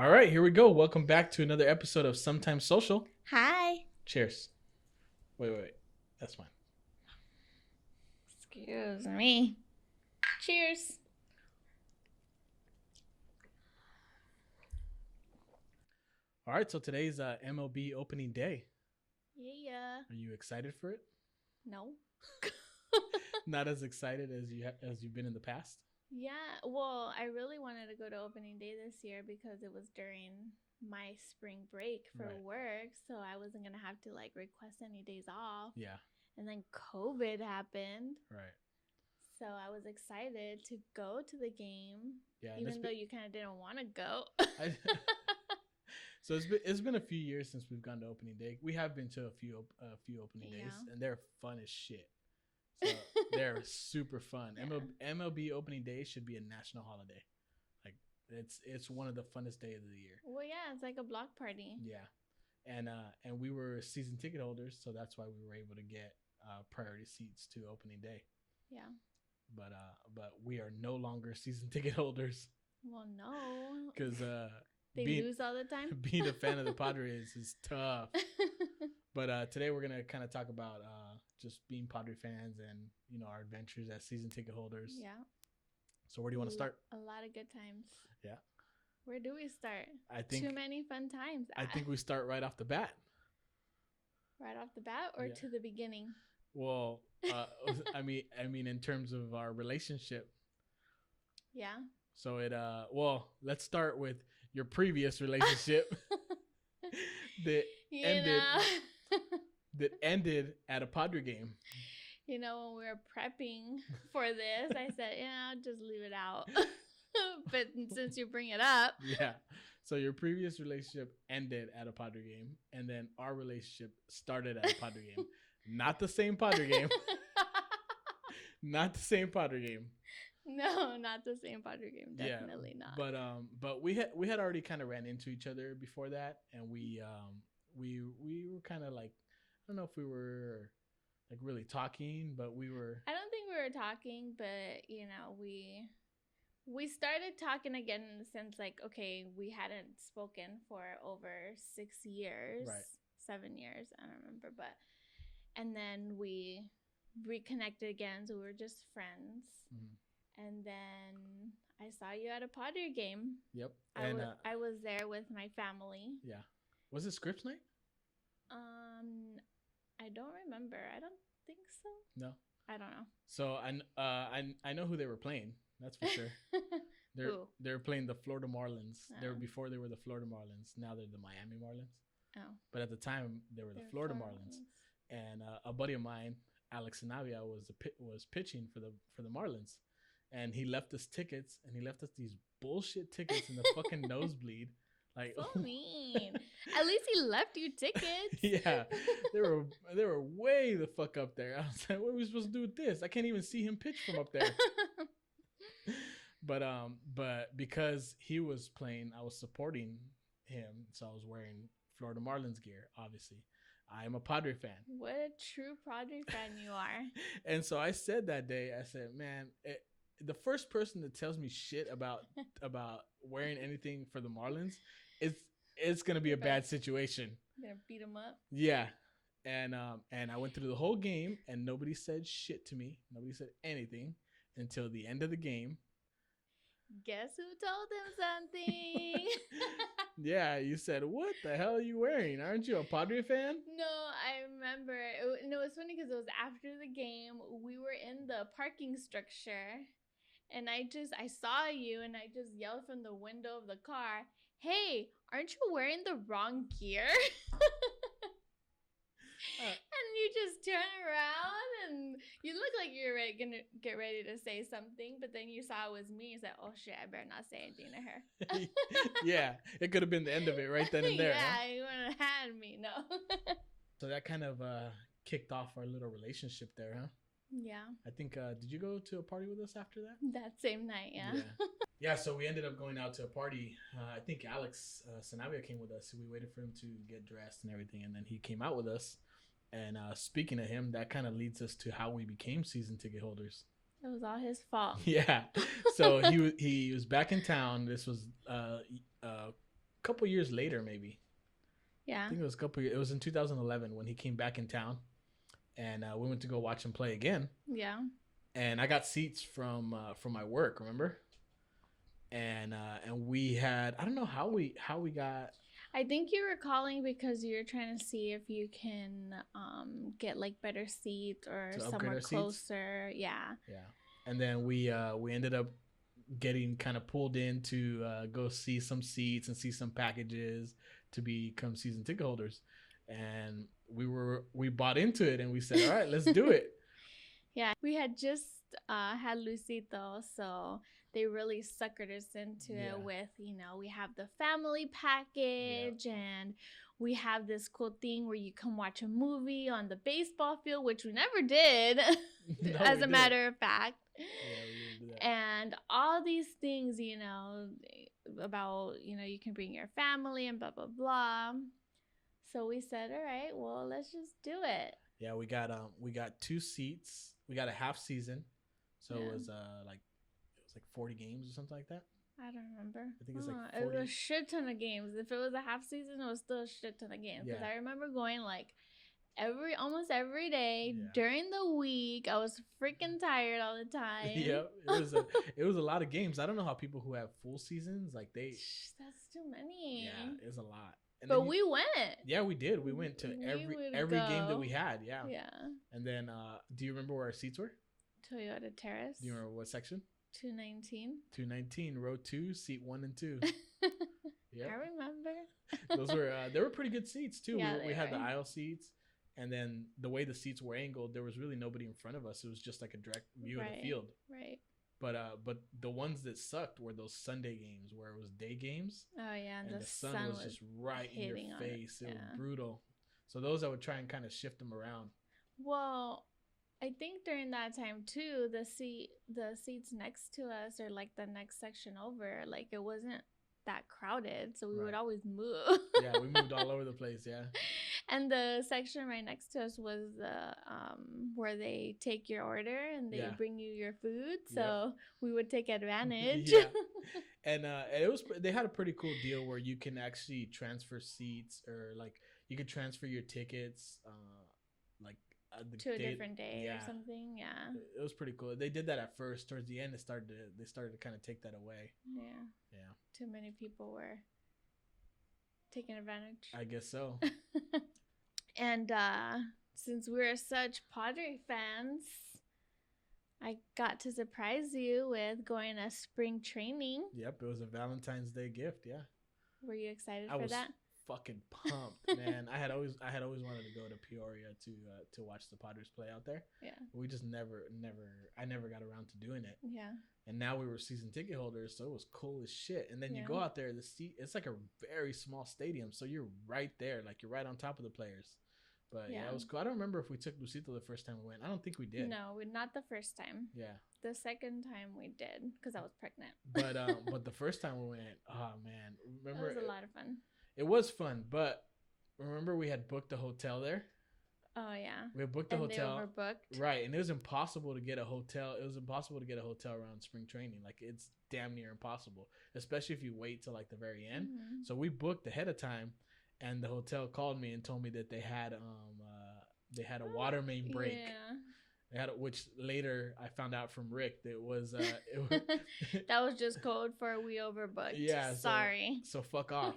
All right, here we go. Welcome back to another episode of Sometimes Social. Hi. Cheers. Wait. That's fine. Excuse me. Cheers. All right, so today's MLB Opening Day. Yeah. Are you excited for it? No. Not as excited as you've been in the past? Yeah. Well, I really wanted to go to opening day this year because it was during my spring break for Right. work, so I wasn't going to have to request any days off. Yeah. And then COVID happened. Right. So I was excited to go to the game, Yeah. even though you kind of didn't want to go. So it's been a few years since we've gone to opening day. We have been to a few opening days, and they're fun as shit. So they're super fun. Yeah. MLB Opening Day should be a national holiday. Like it's one of the funnest days of the year. Well, yeah, it's like a block party. Yeah, and we were season ticket holders, so that's why we were able to get priority seats to opening day. Yeah. But we are no longer season ticket holders. Well, no, because they lose all the time. Being a fan of the Padres is tough. But today we're gonna kind of talk about just being Padre fans and our adventures as season ticket holders. Yeah. So where do you want to start? A lot of good times. Yeah. Where do we start? I think too many fun times. I think we start right off the bat. Right off the bat, or to the beginning? Well, I mean, in terms of our relationship. Yeah. So let's start with your previous relationship that ended at a Padre game. When we were prepping for this, I said, I'll just leave it out. But since you bring it up. Yeah. So your previous relationship ended at a Padre game, and then our relationship started at a Padre game. Not the same Padre game. Not the same Padre game. No, not the same Padre game. Definitely not. But we had already kind of ran into each other before that, and we were kind of like, I don't know if we were like really talking, but we were. I don't think we were talking, but we started talking again in the sense okay, we hadn't spoken for over 6 years, right? 7 years, I don't remember, and then we reconnected again, so we were just friends. Mm-hmm. And then I saw you at a Padre game. Yep. I was there with my family. Yeah. Was it Scripps night? I don't remember. I don't think so. No. I don't know. So I know who they were playing. That's for sure. They're playing the Florida Marlins. Oh. Before they were the Florida Marlins. Now they're the Miami Marlins. Oh. But at the time they were the Florida Marlins. And a buddy of mine, Alex Sanavia, was pitching for the Marlins. And he left us tickets, and he left us these bullshit tickets in the fucking nosebleed. Like, so mean. At least he left you tickets. Yeah, they were way the fuck up there. I was like, what are we supposed to do with this? I can't even see him pitch from up there. But because he was playing, I was supporting him, so I was wearing Florida Marlins gear. Obviously, I am a Padre fan. What a true Padre fan you are. And so I said that day, I said, man, the first person that tells me shit about wearing anything for the Marlins, it's gonna be a bad situation. You're gonna beat him up. Yeah, and I went through the whole game, and nobody said shit to me. Nobody said anything until the end of the game. Guess who told him something? Yeah, you said, what the hell are you wearing? Aren't you a Padre fan? No, I remember. It was funny because it was after the game. We were in the parking structure, and I saw you, and I just yelled from the window of the car, hey, aren't you wearing the wrong gear? And you just turn around, and you look like you're gonna get ready to say something, but then you saw it was me. You said, oh shit, I better not say anything to her. Yeah, it could have been the end of it right then and there. Yeah, huh? you wouldn't have had me, no. So that kind of kicked off our little relationship there, huh? Yeah. I think, did you go to a party with us after that? That same night, yeah. Yeah, so we ended up going out to a party. I think Alex Sanavia came with us. We waited for him to get dressed and everything, and then he came out with us. And speaking of him, that kind of leads us to how we became season ticket holders. It was all his fault. Yeah. So he was back in town. This was couple years later, maybe. Yeah. I think it was a couple. It was in 2011 when he came back in town, and we went to go watch him play again. Yeah. And I got seats from my work. Remember? And we had, I don't know how we got. I think you were calling because you're trying to see if you can get like better seats or somewhere closer. Seats? Yeah. Yeah. And then we ended up getting kind of pulled in to go see some seats and see some packages to become season ticket holders. And we bought into it and we said, all right, let's do it. Yeah. We had just had Luisito, so they really suckered us into it with, we have the family package and we have this cool thing where you can watch a movie on the baseball field, which we never did, as a matter of fact. Yeah, we didn't do that. And all these things, about, you can bring your family and blah, blah, blah. So we said, all right, well, let's just do it. Yeah, we got 2 seats. We got a half season. So it was like 40 games or something like that. I don't remember. I think it's like 40. It was a shit ton of games. If it was a half season, it was still a shit ton of games. Because I remember going like almost every day during the week. I was freaking tired all the time. Yeah, it was a lot of games. I don't know how people who have full seasons that's too many. Yeah, it's a lot. And but we went. Yeah, we did. We went to every game that we had. Yeah. Yeah. And then, do you remember where our seats were? Toyota Terrace. Do you remember what section? 219. 219, row 2, seat 1 and 2. Yeah, I remember. Those were they were pretty good seats too. Yeah, we had the aisle seats, and then the way the seats were angled, there was really nobody in front of us. It was just like a direct view of the field. Right. But the ones that sucked were those Sunday games where it was day games. Oh yeah, and the sun was just right in your face. It was brutal. So those I would try and kind of shift them around. Well, I think during that time too, the seats next to us or like the next section over, like it wasn't that crowded, so we would always move. Yeah, we moved all over the place. Yeah. And the section right next to us was the where they take your order and they bring you your food. So we would take advantage. Yeah. And they had a pretty cool deal where you can actually transfer seats, or like you could transfer your tickets to a different day or something. Yeah, it was pretty cool. They did that at first. Towards the end, they started to kind of take that away. Yeah. Too many people were taking advantage, I guess so. And since we're such Padre fans, I got to surprise you with going to spring training. Yep, it was a Valentine's Day gift. Yeah. Were you excited for that? Fucking pumped, man. I had always wanted to go to Peoria to watch the Padres play out there. Yeah. We just never got around to doing it. Yeah. And now we were season ticket holders, so it was cool as shit. And then you go out there, it's like a very small stadium, so you're right there, like you're right on top of the players. But yeah, it was cool. I don't remember if we took Lucito the first time we went. I don't think we did. No, not the first time. Yeah. The second time we did, because I was pregnant. But the first time we went, oh man, remember? It was a lot of fun. It was fun, but remember we had booked a hotel there? Oh yeah. We had booked a hotel. They overbooked. Right, and it was impossible to get a hotel. It was impossible to get a hotel around spring training. Like it's damn near impossible, especially if you wait till like the very end. Mm-hmm. So we booked ahead of time, and the hotel called me and told me that they had a water main break. Yeah. They had, which later I found out from Rick that it was that was just code for we overbooked. Yeah, sorry. So fuck off.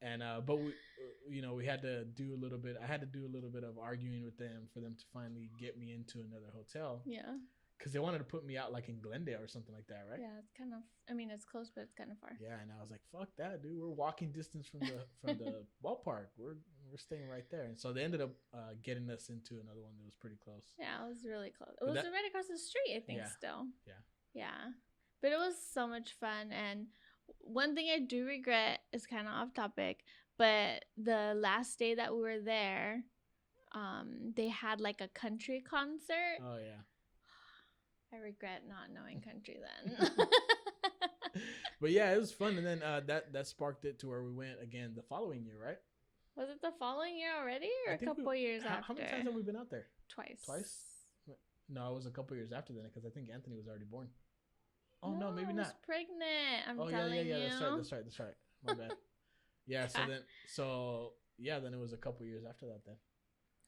And but we had to do a little bit. I had to do a little bit of arguing with them for them to finally get me into another hotel. Yeah. Because they wanted to put me out like in Glendale or something like that, right? Yeah, it's kind of. I mean, it's close, but it's kind of far. Yeah, and I was like, "Fuck that, dude! We're walking distance from the ballpark. We're staying right there." And so they ended up getting us into another one that was pretty close. Yeah, it was really close. It was right across the street, I think. Yeah. Still. Yeah. Yeah, but it was so much fun. And one thing I do regret is kind of off topic, but the last day that we were there, they had like a country concert. Oh yeah. I regret not knowing country then. But yeah, it was fun, and then that sparked it to where we went again the following year, right? Was it the following year already, or a couple years after? How many times have we been out there? Twice. No, it was a couple years after then, because I think Anthony was already born. Oh no, maybe not. I was pregnant. I'm telling you. Yeah. That's right. My bad. Yeah. Then it was a couple years after that. Then.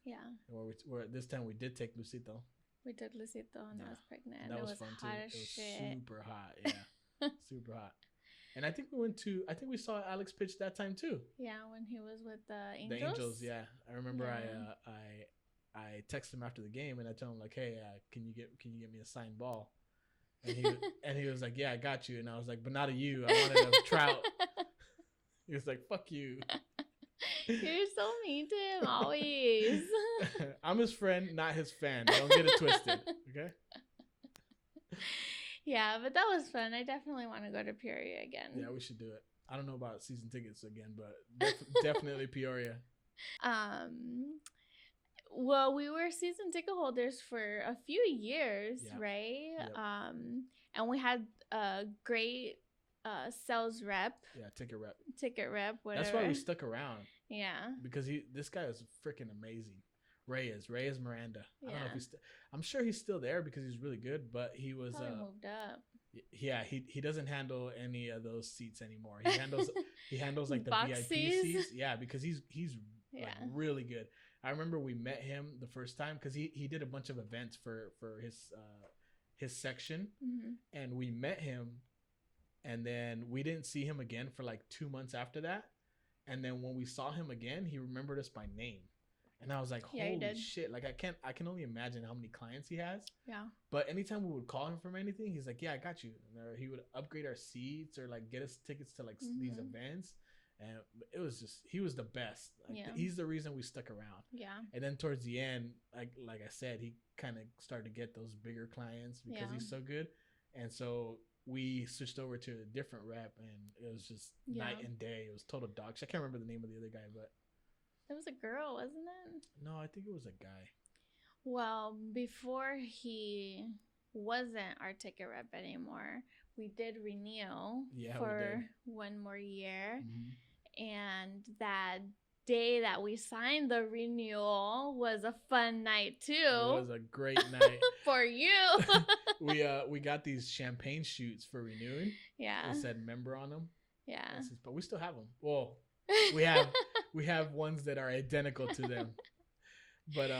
Yeah. Where this time we did take Lucito. We took Lucito and I was pregnant. And that was fun too. It was super hot. Yeah. Super hot. And I think we saw Alex pitch that time too. Yeah, when he was with the Angels. The Angels, yeah. I remember I texted him after the game and I told him like, hey, can you get me a signed ball? And he was like, yeah, I got you. And I was like, but not a you. I wanted a Trout. He was like, fuck you. You're so mean to him always. I'm his friend, not his fan. Don't get it twisted, okay? Yeah, but that was fun. I definitely want to go to Peoria again. Yeah, we should do it. I don't know about season tickets again, but definitely Peoria. Well, we were season ticket holders for a few years, right? Yep. And we had a great sales rep. Yeah, ticket rep. Whatever. That's why we stuck around. Yeah. Because this guy is freaking amazing. Reyes Miranda. I don't know if I'm sure he's still there because he's really good, but he was moved up. Yeah, he doesn't handle any of those seats anymore. He handles like the Boxies? VIP seats. Yeah, because he's like really good. I remember we met him the first time because he did a bunch of events for his section, and we met him, and then we didn't see him again for like 2 months after that, and then when we saw him again, he remembered us by name. And I was like, holy shit. Like, I can only imagine how many clients he has. Yeah. But anytime we would call him from anything, he's like, yeah, I got you. And he would upgrade our seats or like get us tickets to like these events. And it was just, he was the best. Like, he's the reason we stuck around. Yeah. And then towards the end, like I said, he kind of started to get those bigger clients because he's so good. And so we switched over to a different rep and it was just night and day. It was total dog shit. I can't remember the name of the other guy, but. It was a girl, wasn't it? No, I think it was a guy. Well, before he wasn't our ticket rep anymore, we did renew for 1 more year. And that day that we signed the renewal was a fun night too. It was a great night. For you. We got these champagne shoots for renewing. Yeah. It said member on them. Yeah. But we still have them. Well, we have ones that are identical to them, but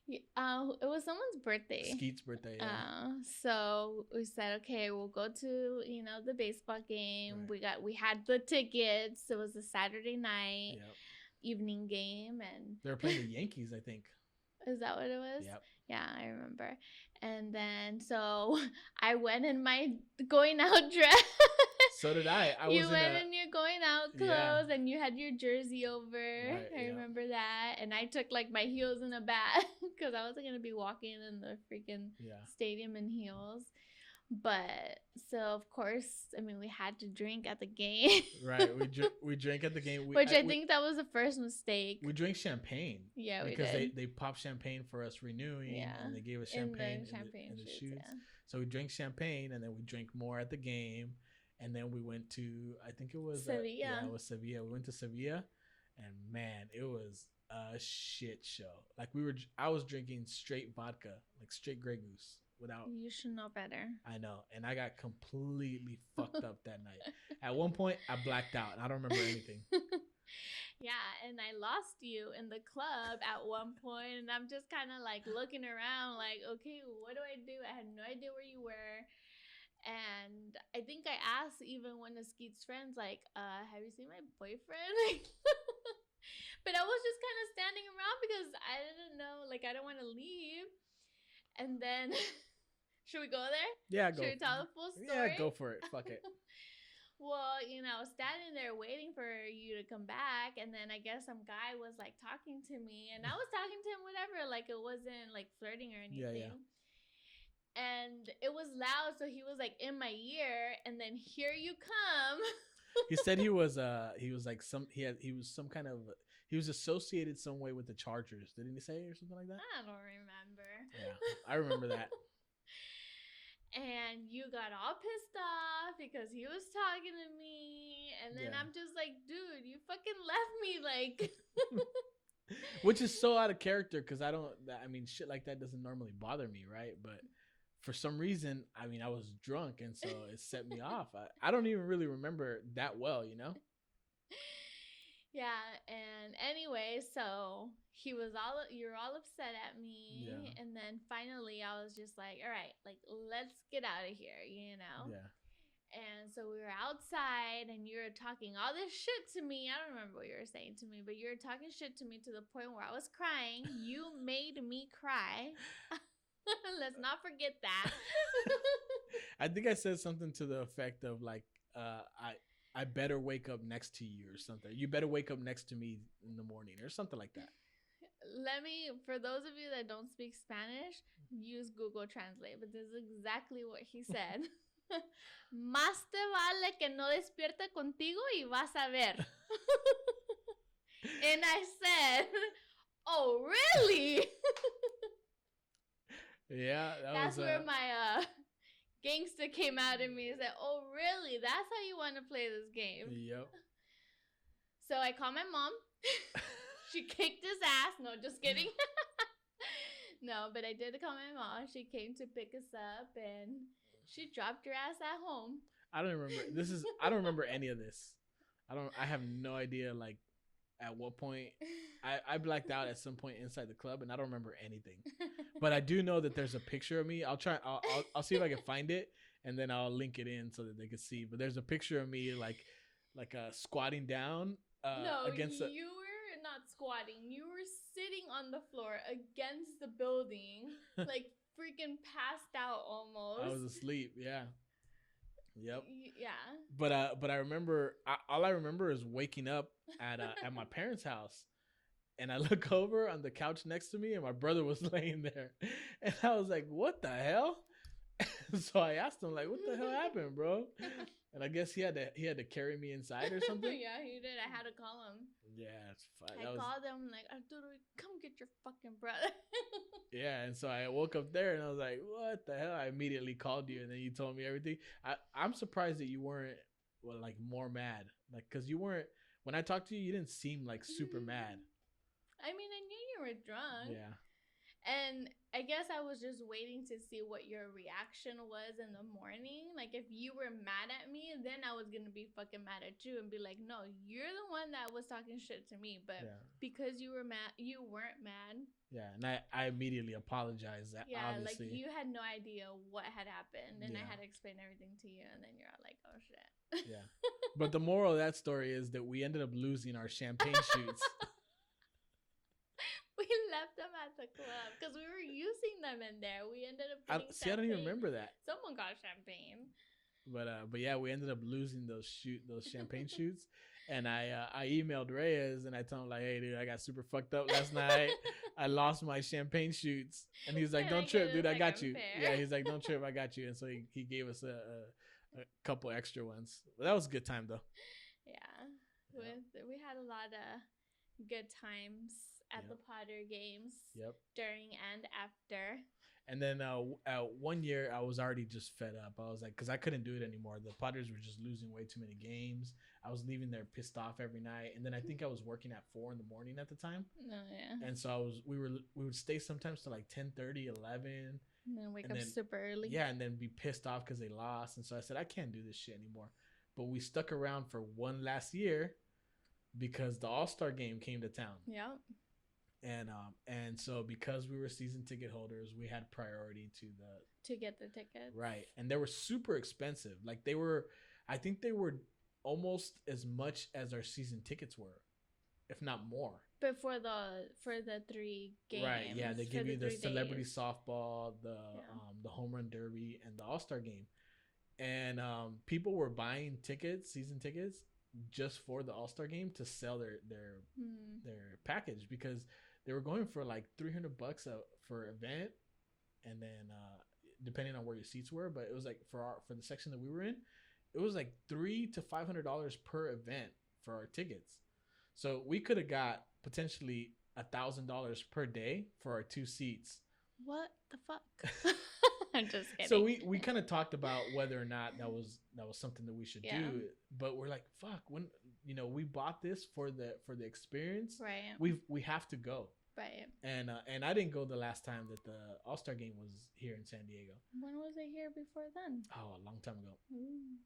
it was someone's birthday. Skeet's birthday. Yeah. So we said, okay, we'll go to the baseball game. Right. We had the tickets. It was a Saturday night evening game, and they were playing the Yankees, I think. Is that what it was? Yep. Yeah, I remember. And then so I went in my going out dress. So did I. You went in your going out clothes and you had your jersey over. Right, I remember that. And I took like my heels in a bag because I wasn't going to be walking in the freaking stadium in heels. But so, of course, I mean, we had to drink at the game. Right. We drank at the game. I think that was the first mistake. We drank champagne. Yeah, we did. Because they popped champagne for us renewing. Yeah. And they gave us champagne in the shoots. Yeah. So we drank champagne and then we drank more at the game. And then we went to, I think it was Sevilla. It was Sevilla. We went to Sevilla, and man, it was a shit show. Like I was drinking straight vodka, like straight Grey Goose, without. You should know better. I know, and I got completely fucked up that night. At one point, I blacked out. And I don't remember anything. Yeah, and I lost you in the club at one point, and I'm just kind of like looking around, like, okay, what do? I had no idea where you were. And I think I asked even one of Skeet's friends, like, have you seen my boyfriend? But I was just kind of standing around because I didn't know, like, I don't want to leave. And then, should we go there? Yeah, go. Should we tell the full story? Yeah, go for it. Fuck it. Well, I was standing there waiting for you to come back. And then I guess some guy was, like, talking to me. And I was talking to him, whatever. Like, it wasn't, like, flirting or anything. Yeah. And it was loud, so he was like in my ear, and then here you come. He said he was associated some way with the Chargers. Didn't he say or something like that? I don't remember. Yeah, I remember that. And you got all pissed off because he was talking to me, and then I'm just like, dude, you fucking left me, like. Which is so out of character because shit like that doesn't normally bother me, right? But for some reason, I mean, I was drunk, and so it set me off. I don't even really remember that well, you know? Yeah, and anyway, so you're all upset at me, Yeah. and then finally I was just like, all right, like let's get out of here, you know? Yeah. And so we were outside, and you were talking all this shit to me. I don't remember what you were saying to me, but you were talking shit to me to the point where I was crying. You made me cry. Let's not forget that. I think I said something to the effect of like, I better wake up next to you or something. You better wake up next to me in the morning or something like that. For those of you that don't speak Spanish, use Google Translate, but this is exactly what he said. Más te vale que no despierte contigo y vas a ver. And I said, oh, really? Yeah, that's where my gangster came out of me and said, oh, really? That's how you want to play this game? Yep. So I called my mom. She kicked his ass. No, just kidding. No, but I did call my mom. She came to pick us up, and she dropped your ass at home. I don't remember. I don't remember any of this. I have no idea, like, at what point. I blacked out at some point inside the club, and I don't remember anything. But I do know that there's a picture of me. I'll see if I can find it, and then I'll link it in so that they can see. But there's a picture of me like squatting down against you were not squatting. You were sitting on the floor against the building, like freaking passed out almost. I was asleep. Yeah. Yep. Yeah. But I remember. All I remember is waking up at my parents' house, and I look over on the couch next to me, and my brother was laying there, and I was like, "What the hell?" So I asked him, like, "What the hell happened, bro?" And I guess he had to carry me inside or something. Yeah, he did. I had to call him. Yeah, it's fine. I called him like, Arturo, come get your fucking brother. Yeah, and so I woke up there and I was like, what the hell? I immediately called you, and then you told me everything. I'm surprised that you weren't like more mad, like, because you weren't, when I talked to you, you didn't seem like super mad. I mean, I knew you were drunk. Yeah. And I guess I was just waiting to see what your reaction was in the morning. Like, if you were mad at me, then I was going to be fucking mad at you and be like, no, you're the one that was talking shit to me. But because you were mad, you weren't mad. Yeah, and I immediately apologized. Yeah, obviously. like, you had no idea what had happened. And I had to explain everything to you. And then you're all like, oh, shit. Yeah. But the moral of that story is that we ended up losing our champagne shoots. We left them at the club because we were using them in there. We ended up getting champagne. I don't even remember that. Someone got champagne. But yeah, we ended up losing those champagne shoots. And I emailed Reyes and I told him, like, hey, dude, I got super fucked up last night. I lost my champagne shoots. And he's like, don't trip, dude, I got you. Fair. Yeah, he's like, don't trip, I got you. And so he gave us a couple extra ones. But that was a good time, though. Yeah. We had a lot of good times at the Potter games. Yep. During and after. And then 1 year, I was already just fed up. I was like, because I couldn't do it anymore. The Potters were just losing way too many games. I was leaving there pissed off every night. And then I think I was working at 4 a.m. at the time. Oh, yeah. And so we would stay sometimes to like 10:30, 11. And then wake up super early. Yeah, and then be pissed off because they lost. And so I said, I can't do this shit anymore. But we stuck around for one last year because the All-Star game came to town. Yeah. And so because we were season ticket holders, we had priority to get the tickets. Right. And they were super expensive. Like I think they were almost as much as our season tickets were, if not more. But for the 3 games. Right. Yeah. They give you the celebrity softball, the home run derby, and the All-Star game. And people were buying season tickets, just for the All-Star game to sell their package, because they were going for like $300 for event, and then depending on where your seats were, but it was like for the section that we were in, it was like $300 to $500 per event for our tickets. So we could have got potentially $1,000 per day for our 2 seats. What the fuck? I'm just kidding. So we kind of talked about whether or not that was something that we should do, but we're like, fuck, when we bought this for the experience, right? We have to go. Right. And I didn't go the last time that the All-Star game was here in San Diego. When was it here before then? Oh, a long time ago. Ooh.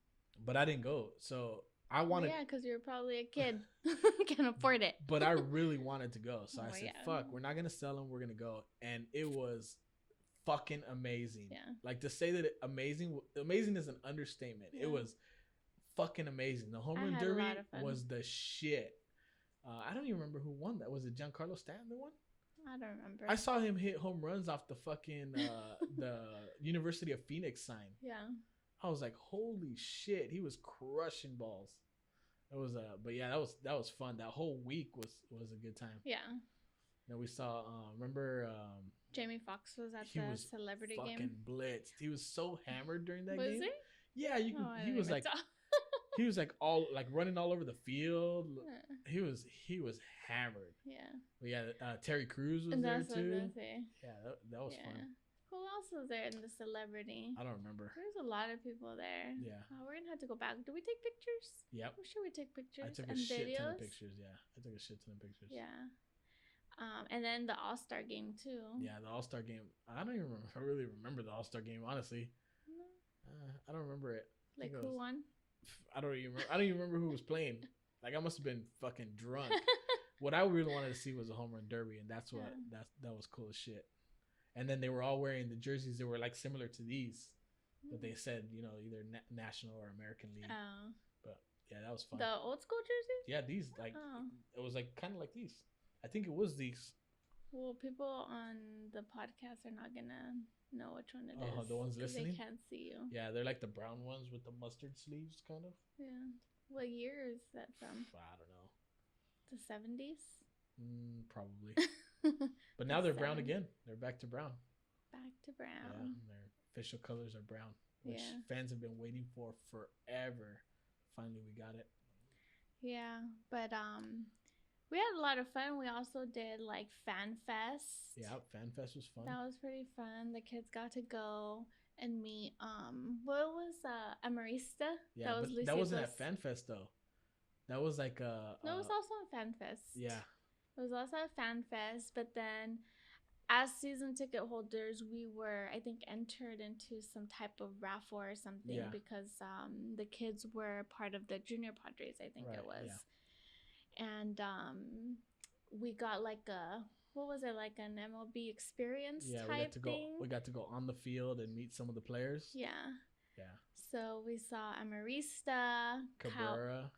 But I didn't go. So I wanted. Yeah, because you were probably a kid. Can't afford it. But I really wanted to go. So I said, yeah. fuck, we're not going to sell them. We're going to go. And it was fucking amazing. Yeah. Like, to say that amazing is an understatement. Yeah. It was fucking amazing. The home run derby was the shit. I don't even remember who won that. Was it Giancarlo Stanton that won? I don't remember. I saw him hit home runs off the fucking the University of Phoenix sign. Yeah. I was like, holy shit, he was crushing balls. It was but yeah, that was fun. That whole week was a good time. Yeah. Then we saw remember Jamie Foxx was at the celebrity game. Fucking blitzed. He was so hammered during that game. Was he? Yeah, he was like he was like all like running all over the field. He was hammered. Yeah. But yeah, Terry Crews was there too. Yeah, that was fun. Who else was there in the celebrity? I don't remember. There's a lot of people there. Yeah. We're gonna have to go back. Do we take pictures? Yep. I'm sure we take pictures. I took a shit ton of pictures. Yeah, I took a shit ton of pictures. Yeah. And then the All-Star game too. Yeah, the All-Star game. I don't even really remember the All-Star game, honestly. No. I don't remember it. Like who won? I don't even remember who was playing. Like, I must have been fucking drunk. What I really wanted to see was a home run derby, and that was cool as shit. And then they were all wearing the jerseys that were like similar to these, but they said, you know, either National or American League. Oh. But yeah, that was fun. The old school jerseys? Yeah, these like it was like kind of like these. I think it was these. Well, people on the podcast are not gonna know which one it is. Oh, the ones listening? They can't see you. Yeah, they're like the brown ones with the mustard sleeves, kind of. Yeah. What year is that from? I don't know. The 70s? Probably. But now they're brown again. They're back to brown. Back to brown. Yeah, their official colors are brown, which fans have been waiting for forever. Finally, we got it. Yeah, but we had a lot of fun. We also did like Fan Fest. Yeah, Fan Fest was fun. That was pretty fun. The kids got to go and meet what was Amarista? Yeah, that wasn't at Fan Fest though. That was like no, it was also at Fan Fest. Yeah. It was also at Fan Fest, but then as season ticket holders, we were, I think, entered into some type of raffle or something because the kids were part of the Junior Padres, I think it was. Yeah. And we got like what was it, like an MLB experience type thing? We got to go on the field and meet some of the players. Yeah. Yeah. So we saw Amarista, Cabrera,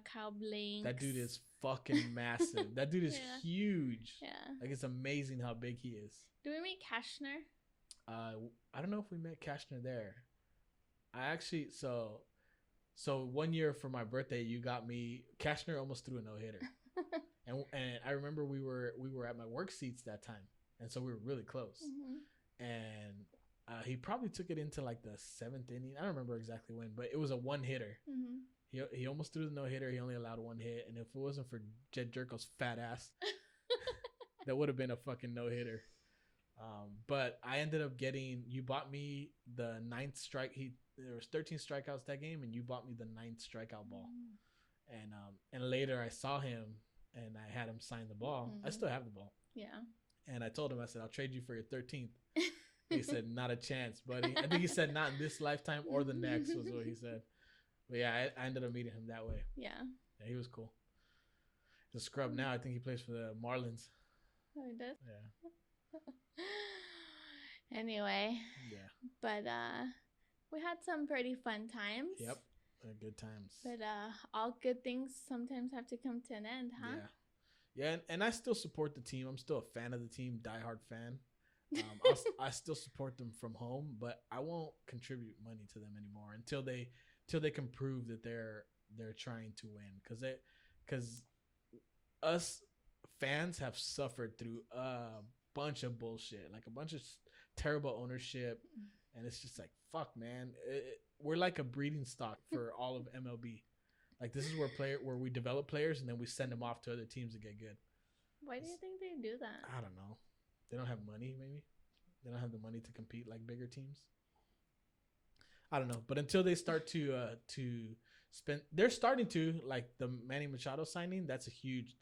Kyle Blanks. That dude is fucking massive. That dude is huge. Yeah. Like, it's amazing how big he is. Do we meet Kashner? I don't know if we met Kashner there. I actually, so 1 year for my birthday, you got me, Kashner almost threw a no-hitter. and I remember we were at my work seats that time. And so we were really close. Mm-hmm. And he probably took it into like the 7th inning. I don't remember exactly when, but it was a one-hitter. Mm-hmm. He almost threw the no-hitter. He only allowed one hit. And if it wasn't for Jed Jerko's fat ass, that would have been a fucking no-hitter. But I ended up you bought me the 9th strike. There was 13 strikeouts that game, and you bought me the 9th strikeout ball. And later I saw him, and I had him sign the ball. Mm-hmm. I still have the ball. Yeah. And I told him, I said, I'll trade you for your 13th. He said, not a chance, buddy. I think he said, not in this lifetime or the next was what he said. But yeah, I ended up meeting him that way. Yeah. Yeah, he was cool. He's a scrub now. I think he plays for the Marlins. Oh, he does? Yeah. Anyway. Yeah. But we had some pretty fun times. Yep. Good times. But all good things sometimes have to come to an end, huh? Yeah. Yeah, and I still support the team. I'm still a fan of the team, diehard fan. I still support them from home, but I won't contribute money to them anymore until they can prove that they're trying to win, because us fans have suffered through a bunch of bullshit, like a bunch of terrible ownership, and it's just like, fuck, man, we're like a breeding stock for all of MLB. Like, this is where we develop players and then we send them off to other teams to get good. Why do you think they do that? I don't know. They don't have money, maybe. They don't have the money to compete like bigger teams. I don't know, but until they start to spend, they're starting to, like the Manny Machado signing. That's huge.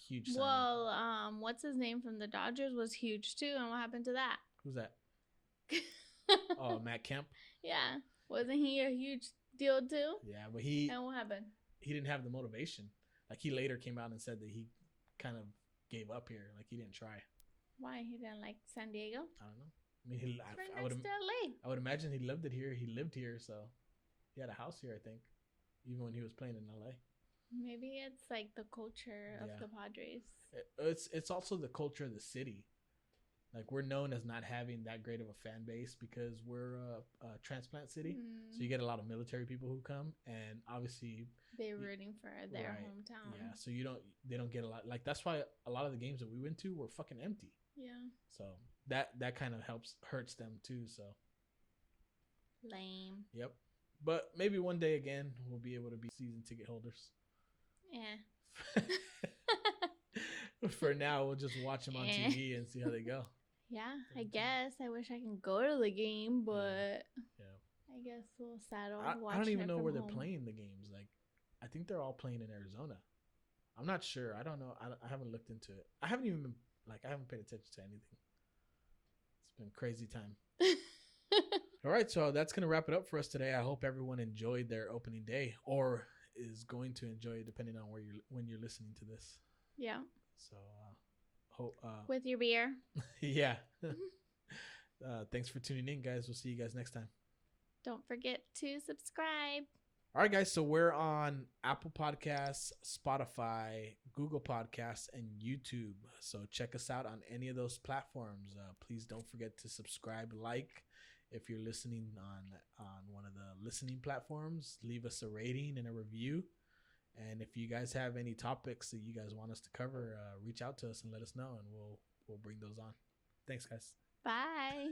Huge signing. Well, what's his name from the Dodgers was huge too, and what happened to that? Who's that? Oh, Matt Kemp. Yeah, wasn't he a huge deal too? Yeah, but and what happened? He didn't have the motivation. Like he later came out and said that he kind of gave up here. Like he didn't try. Why he didn't like San Diego? I don't know. I mean, I would imagine he loved it here. He lived here, so he had a house here. I think, even when he was playing in LA. Maybe it's like the culture of the Padres. It's also the culture of the city. Like we're known as not having that great of a fan base because we're a transplant city. So you get a lot of military people who come, and obviously they're rooting for their hometown. Yeah, so they don't get a lot. Like that's why a lot of the games that we went to were fucking empty. Yeah. So that kind of hurts them too. So lame. Yep. But maybe one day again we'll be able to be season ticket holders. Yeah. For now, we'll just watch them on TV and see how they go. Yeah, I guess. I wish I can go to the game, but I guess we'll settle. I don't even know where they're playing the games. Like, I think they're all playing in Arizona. I'm not sure. I don't know. I haven't looked into it. I haven't even been, I haven't paid attention to anything. It's been a crazy time. All right, so that's going to wrap it up for us today. I hope everyone enjoyed their opening day or is going to enjoy it depending on when you're listening to this. Yeah. So, with your beer. Yeah. Thanks for tuning in, guys. We'll see you guys next time. Don't forget to subscribe. All right, guys. So we're on Apple Podcasts, Spotify, Google Podcasts, and YouTube. So check us out on any of those platforms. Please don't forget to subscribe, like. If you're listening on one of the listening platforms, leave us a rating and a review. And if you guys have any topics that you guys want us to cover, reach out to us and let us know, and we'll bring those on. Thanks, guys. Bye.